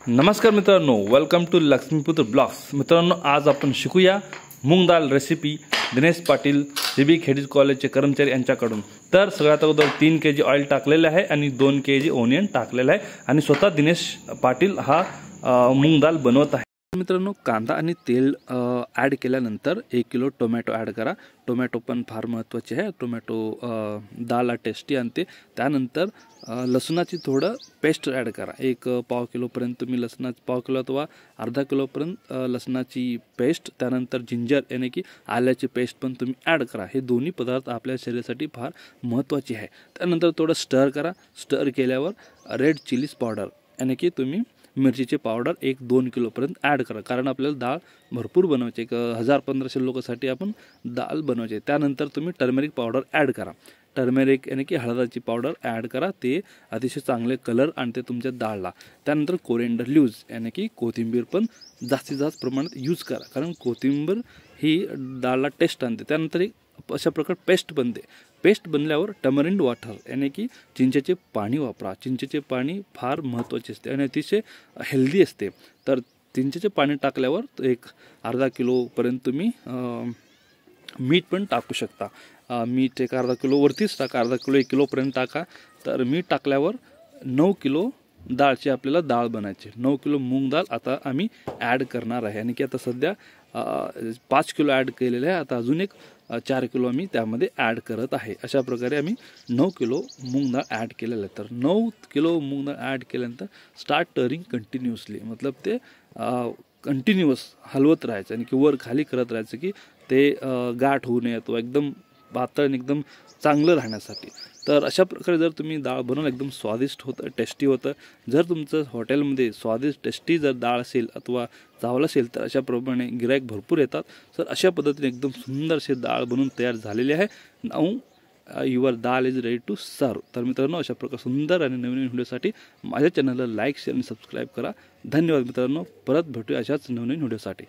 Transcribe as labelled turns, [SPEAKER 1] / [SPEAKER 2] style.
[SPEAKER 1] नमस्कार मित्रांनो, welcome to Laxmiputra blogs. मित्रांनो, आज आपण शिकूया मूग दाल रेसिपी दिनेश पाटील CB खेडीज कॉलेजचे कर्मचारी यांच्याकडून। तर सगळ्यात अगोदर 3 kg ऑइल टाकलेले आहे आणि 2 kg ओनियन टाकलेले आहे आणि स्वतः दिनेश पाटील हा मूग दाल बनवत आहे। मित्रांनो, कांदा आणि तेल ॲड केल्यानंतर 1 किलो टोमॅटो ॲड करा। टोमॅटो पण फार महत्त्वाचे आहे। टोमॅटो दालला टेस्टी आणते। त्यानंतर लसणाची थोडं पेस्ट ॲड करा। एक पाव किलोपर्यंत तुम्ही लसणाची, पाव किलो अथवा अर्धा किलोपर्यंत लसणाची पेस्ट। त्यानंतर जिंजर यानी की आल्याची पेस्ट पण तुम्ही ॲड करा। हे दोन्ही पदार्थ आपल्या शरीरासाठी फार महत्त्वाचे आहे। त्यानंतर थोडं स्टर करा। स्टर केल्यावर रेड चिलीज पावडर यानी की तुम्ही मिरचीचे पावडर 1-2 किलोपर्यंत ॲड करा, कारण आपल्याला डाळ भरपूर बनवायची, 1000-1500 लोकांसाठी आपण डाळ बनवायची। त्यानंतर तुम्ही टर्मेरिक पावडर ॲड करा। टर्मेरिक यानी की हळदाची पावडर ॲड करा, ते अतिशय चांगले कलर आणते तुमच्या डाळला। त्यानंतर कोरिएंडर लीव्स यानी की कोथिंबीर पण जास्तीत जास्त प्रमाणात यूज करा, कारण कोथिंबीर ही डाळला टेस्ट आणते। त्यानंतर एक अशा प्रकारे पेस्ट बनते। पेस्ट बनल्यावर टमरिंड वॉटर यानी की चिंचेचे पाणी वापरा। चिंचेचे पाणी फार महत्त्वाचे असते आणि अतिशय हेल्दी असते। तर चिंचेचे पाणी टाकल्यावर एक अर्धा किलोपर्यंत तुम्ही मीठ पण टाकू शकता। मीठ एक अर्धा किलोवरतीच टाका, अर्धा किलो 1 किलोपर्यंत टाका। तर मीठ टाकल्यावर 9 किलो डाळची आपल्याला डाळ बनायची। 9 किलो मूग डाळ आता आम्ही ॲड करणार आहे, आणि की आता सध्या 5 किलो ॲड केलेले आहे। आता अजून एक 4 किलो आम्ही त्यामध्ये ॲड करत आहे। अशा प्रकारे आम्ही 9 किलो मूग डाळ ॲड केलेलं आहे। तर 9 किलो मूग डाळ ॲड केल्यानंतर स्टार्ट टरिंग कंटिन्युअसली, मतलब ते कंटिन्युअस हलवत राहायचं आणि की वर खाली करत राहायचं, की ते गाठ होऊ नये तो एकदम पातळ आणि एकदम चांगलं राहण्यासाठी। तर अशा प्रकारे जर तुम्ही डाळ बनवून एकदम स्वादिष्ट होतं, टेस्टी होतं। जर तुमचं हॉटेलमध्ये स्वादिष्ट टेस्टी जर डाळ असेल अथवा चावल असेल तर अशाप्रमाणे गिराईक भरपूर येतात। तर अशा पद्धतीने एकदम सुंदर अशी डाळ बनवून तयार झालेली आहे। Now your dal is ready to serve. तर मित्रांनो, अशा प्रकारे सुंदर आणि नवीन व्हिडिओसाठी माझ्या चॅनलला लाईक, शेअर आणि सबस्क्राईब करा। धन्यवाद मित्रांनो, परत भेटूया अशाच नवीन व्हिडिओसाठी।